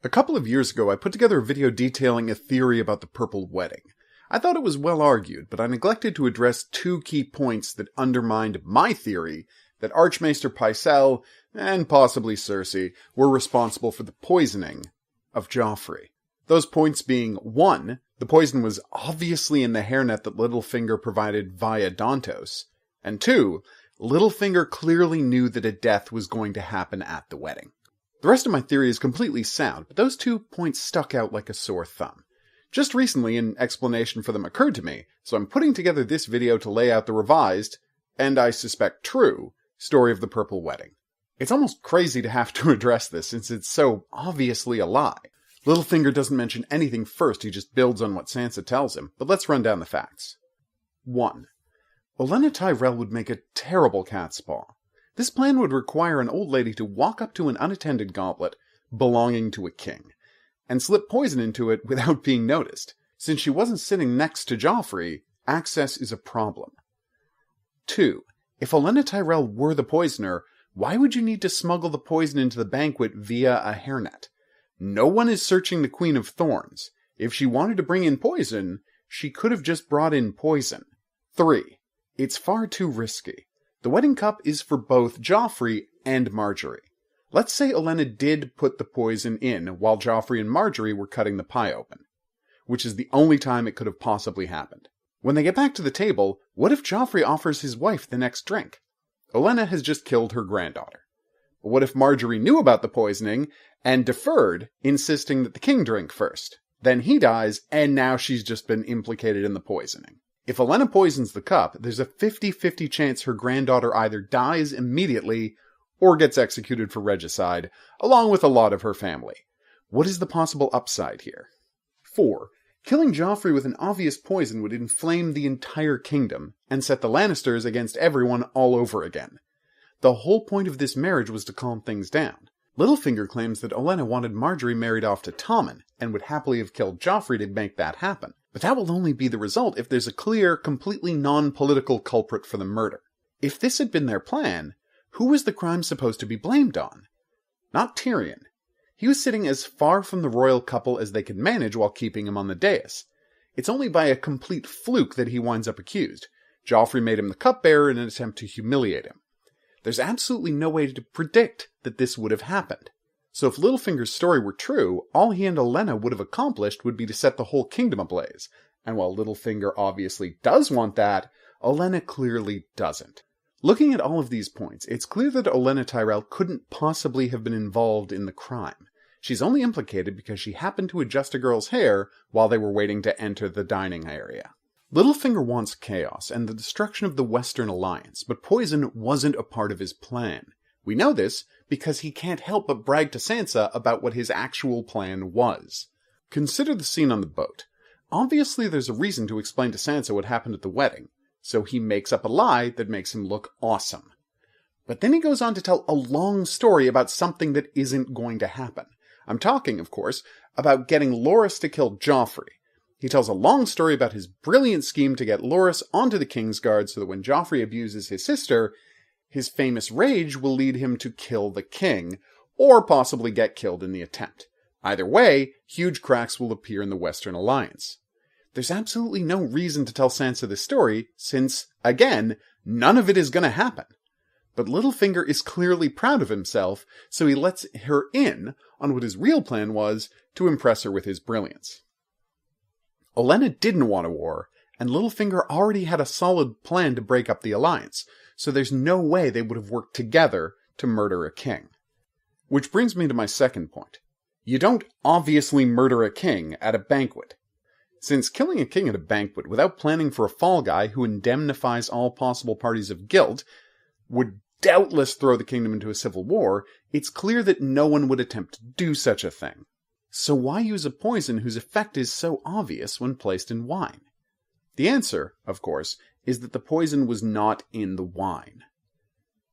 A couple of years ago, I put together a video detailing a theory about the Purple Wedding. I thought it was well argued, but I neglected to address two key points that undermined my theory that Archmaester Pycelle, and possibly Cersei, were responsible for the poisoning of Joffrey. Those points being, 1, the poison was obviously in the hairnet that Littlefinger provided via Dantos, and 2, Littlefinger clearly knew that a death was going to happen at the wedding. The rest of my theory is completely sound, but those 2 points stuck out like a sore thumb. Just recently, an explanation for them occurred to me, so I'm putting together this video to lay out the revised, and I suspect true, story of the Purple Wedding. It's almost crazy to have to address this since it's so obviously a lie. Littlefinger doesn't mention anything first, he just builds on what Sansa tells him, but let's run down the facts. 1. Olenna Tyrell would make a terrible cat's paw. This plan would require an old lady to walk up to an unattended goblet belonging to a king, and slip poison into it without being noticed. Since she wasn't sitting next to Joffrey, access is a problem. 2. If Olenna Tyrell were the poisoner, why would you need to smuggle the poison into the banquet via a hairnet? No one is searching the Queen of Thorns. If she wanted to bring in poison, she could have just brought in poison. 3. It's far too risky. The wedding cup is for both Joffrey and Margaery. Let's say Olenna did put the poison in while Joffrey and Margaery were cutting the pie open, which is the only time it could have possibly happened. When they get back to the table, what if Joffrey offers his wife the next drink? Olenna has just killed her granddaughter. But what if Margaery knew about the poisoning and deferred, insisting that the king drink first? Then he dies, and now she's just been implicated in the poisoning. If Olenna poisons the cup, there's a 50-50 chance her granddaughter either dies immediately or gets executed for regicide, along with a lot of her family. What is the possible upside here? 4. Killing Joffrey with an obvious poison would inflame the entire kingdom, and set the Lannisters against everyone all over again. The whole point of this marriage was to calm things down. Littlefinger claims that Olenna wanted Margaery married off to Tommen, and would happily have killed Joffrey to make that happen. But that will only be the result if there's a clear, completely non-political culprit for the murder. If this had been their plan, who was the crime supposed to be blamed on? Not Tyrion. He was sitting as far from the royal couple as they could manage while keeping him on the dais. It's only by a complete fluke that he winds up accused. Joffrey made him the cupbearer in an attempt to humiliate him. There's absolutely no way to predict that this would have happened. So if Littlefinger's story were true, all he and Olenna would have accomplished would be to set the whole kingdom ablaze. And while Littlefinger obviously does want that, Olenna clearly doesn't. Looking at all of these points, it's clear that Olenna Tyrell couldn't possibly have been involved in the crime. She's only implicated because she happened to adjust a girl's hair while they were waiting to enter the dining area. Littlefinger wants chaos and the destruction of the Western Alliance, but poison wasn't a part of his plan. We know this because he can't help but brag to Sansa about what his actual plan was. Consider the scene on the boat. Obviously there's a reason to explain to Sansa what happened at the wedding, so he makes up a lie that makes him look awesome. But then he goes on to tell a long story about something that isn't going to happen. I'm talking, of course, about getting Loras to kill Joffrey. He tells a long story about his brilliant scheme to get Loras onto the Kingsguard so that when Joffrey abuses his sister, his famous rage will lead him to kill the king, or possibly get killed in the attempt. Either way, huge cracks will appear in the Western Alliance. There's absolutely no reason to tell Sansa this story, since, again, none of it is going to happen. But Littlefinger is clearly proud of himself, so he lets her in on what his real plan was to impress her with his brilliance. Olenna didn't want a war, and Littlefinger already had a solid plan to break up the alliance, so there's no way they would have worked together to murder a king. Which brings me to my second point. You don't obviously murder a king at a banquet. Since killing a king at a banquet without planning for a fall guy who indemnifies all possible parties of guilt would doubtless throw the kingdom into a civil war, it's clear that no one would attempt to do such a thing. So why use a poison whose effect is so obvious when placed in wine? The answer, of course, is that the poison was not in the wine.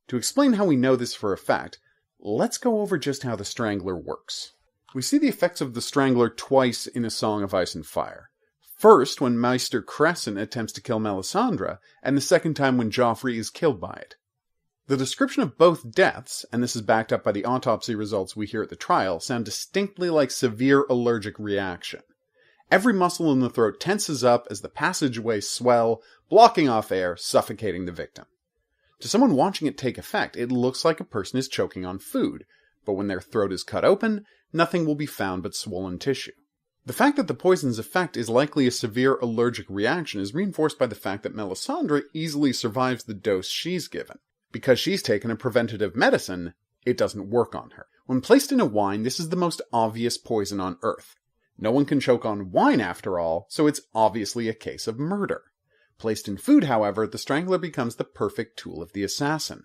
To explain how we know this for a fact, let's go over just how the Strangler works. We see the effects of the Strangler twice in A Song of Ice and Fire. First, when Maester Crescent attempts to kill Melisandre, and the second time when Joffrey is killed by it. The description of both deaths, and this is backed up by the autopsy results we hear at the trial, sound distinctly like severe allergic reaction. Every muscle in the throat tenses up as the passageways swell, blocking off air, suffocating the victim. To someone watching it take effect, it looks like a person is choking on food, but when their throat is cut open, nothing will be found but swollen tissue. The fact that the poison's effect is likely a severe allergic reaction is reinforced by the fact that Melisandre easily survives the dose she's given. Because she's taken a preventative medicine, it doesn't work on her. When placed in a wine, this is the most obvious poison on Earth. No one can choke on wine after all, so it's obviously a case of murder. Placed in food, however, the strangler becomes the perfect tool of the assassin.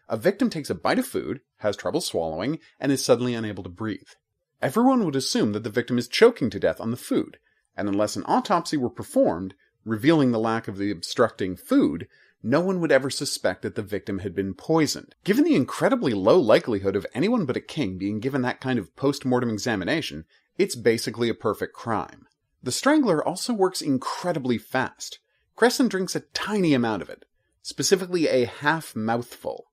A victim takes a bite of food, has trouble swallowing, and is suddenly unable to breathe. Everyone would assume that the victim is choking to death on the food, and unless an autopsy were performed, revealing the lack of the obstructing food, no one would ever suspect that the victim had been poisoned. Given the incredibly low likelihood of anyone but a king being given that kind of post-mortem examination, it's basically a perfect crime. The strangler also works incredibly fast. Cresson drinks a tiny amount of it, specifically a half-mouthful.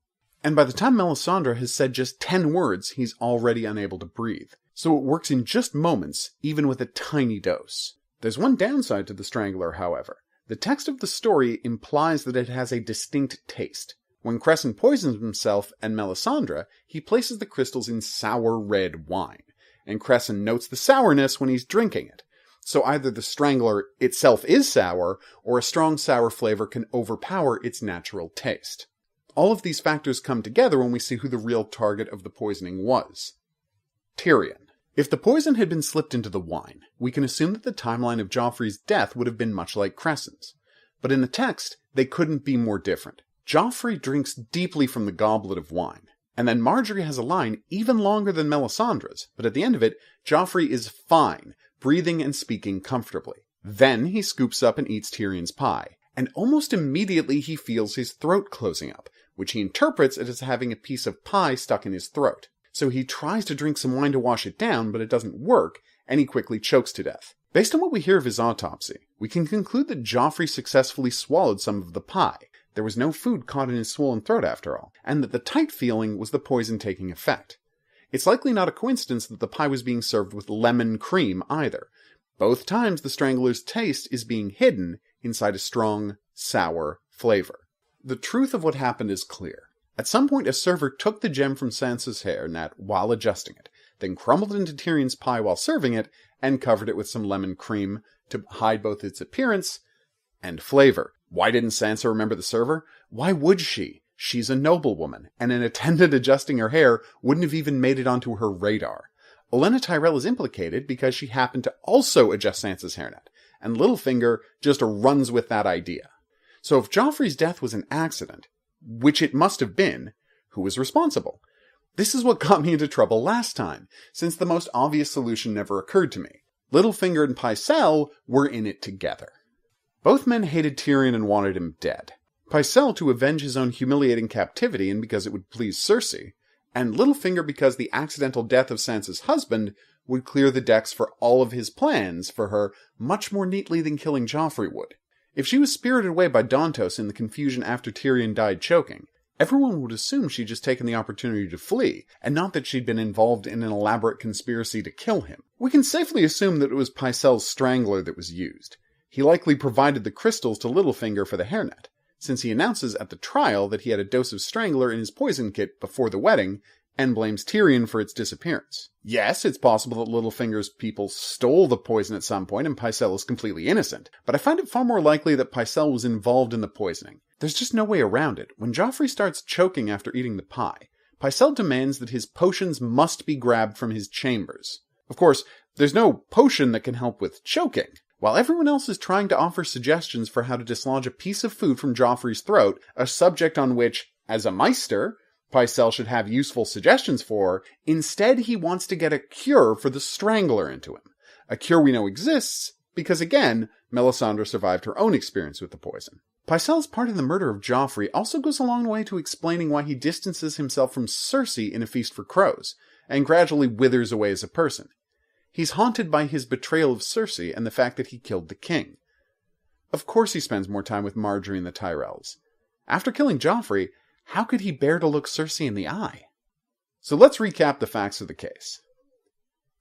And by the time Melisandre has said just 10 words, he's already unable to breathe. So it works in just moments, even with a tiny dose. There's one downside to the strangler, however. The text of the story implies that it has a distinct taste. When Cresson poisons himself and Melisandre, he places the crystals in sour red wine, and Cresson notes the sourness when he's drinking it. So either the strangler itself is sour, or a strong sour flavor can overpower its natural taste. All of these factors come together when we see who the real target of the poisoning was. Tyrion. If the poison had been slipped into the wine, we can assume that the timeline of Joffrey's death would have been much like Cresson's. But in the text, they couldn't be more different. Joffrey drinks deeply from the goblet of wine, and then Margaery has a line even longer than Melisandre's, but at the end of it, Joffrey is fine, breathing and speaking comfortably. Then he scoops up and eats Tyrion's pie, and almost immediately he feels his throat closing up, which he interprets as having a piece of pie stuck in his throat. So he tries to drink some wine to wash it down, but it doesn't work, and he quickly chokes to death. Based on what we hear of his autopsy, we can conclude that Joffrey successfully swallowed some of the pie. There was no food caught in his swollen throat after all, and that the tight feeling was the poison taking effect. It's likely not a coincidence that the pie was being served with lemon cream either. Both times the strangler's taste is being hidden inside a strong, sour flavor. The truth of what happened is clear. At some point, a server took the gem from Sansa's hair net while adjusting it, then crumbled into Tyrion's pie while serving it, and covered it with some lemon cream to hide both its appearance and flavor. Why didn't Sansa remember the server? Why would she? She's a noblewoman, and an attendant adjusting her hair wouldn't have even made it onto her radar. Olenna Tyrell is implicated because she happened to also adjust Sansa's hairnet, and Littlefinger just runs with that idea. So if Joffrey's death was an accident, which it must have been, who was responsible? This is what got me into trouble last time, since the most obvious solution never occurred to me. Littlefinger and Pycelle were in it together. Both men hated Tyrion and wanted him dead. Pycelle to avenge his own humiliating captivity and because it would please Cersei, and Littlefinger because the accidental death of Sansa's husband would clear the decks for all of his plans for her much more neatly than killing Joffrey would. If she was spirited away by Dantos in the confusion after Tyrion died choking, everyone would assume she'd just taken the opportunity to flee, and not that she'd been involved in an elaborate conspiracy to kill him. We can safely assume that it was Pycelle's strangler that was used. He likely provided the crystals to Littlefinger for the hairnet, since he announces at the trial that he had a dose of strangler in his poison kit before the wedding, and blames Tyrion for its disappearance. Yes, it's possible that Littlefinger's people stole the poison at some point and Pycelle is completely innocent, but I find it far more likely that Pycelle was involved in the poisoning. There's just no way around it. When Joffrey starts choking after eating the pie, Pycelle demands that his potions must be grabbed from his chambers. Of course, there's no potion that can help with choking. While everyone else is trying to offer suggestions for how to dislodge a piece of food from Joffrey's throat, a subject on which, as a Maester, Pycelle should have useful suggestions for, instead he wants to get a cure for the strangler into him. A cure we know exists, because again, Melisandre survived her own experience with the poison. Pycelle's part in the murder of Joffrey also goes a long way to explaining why he distances himself from Cersei in A Feast for Crows, and gradually withers away as a person. He's haunted by his betrayal of Cersei and the fact that he killed the king. Of course he spends more time with Margaery and the Tyrells. After killing Joffrey, how could he bear to look Cersei in the eye? So let's recap the facts of the case.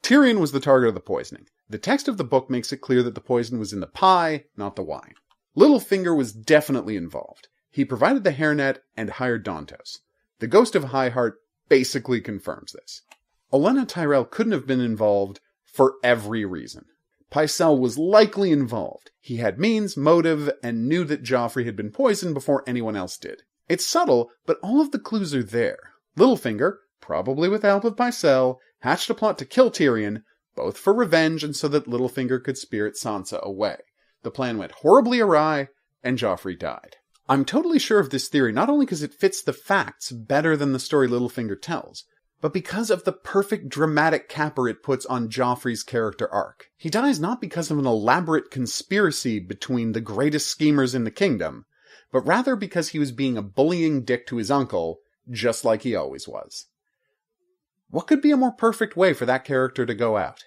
Tyrion was the target of the poisoning. The text of the book makes it clear that the poison was in the pie, not the wine. Littlefinger was definitely involved. He provided the hairnet and hired Dantos. The ghost of Highheart basically confirms this. Olenna Tyrell couldn't have been involved for every reason. Pycelle was likely involved. He had means, motive, and knew that Joffrey had been poisoned before anyone else did. It's subtle, but all of the clues are there. Littlefinger, probably with the help of Pycelle, hatched a plot to kill Tyrion, both for revenge and so that Littlefinger could spirit Sansa away. The plan went horribly awry, and Joffrey died. I'm totally sure of this theory not only because it fits the facts better than the story Littlefinger tells, but because of the perfect dramatic capper it puts on Joffrey's character arc. He dies not because of an elaborate conspiracy between the greatest schemers in the kingdom, but rather because he was being a bullying dick to his uncle, just like he always was. What could be a more perfect way for that character to go out?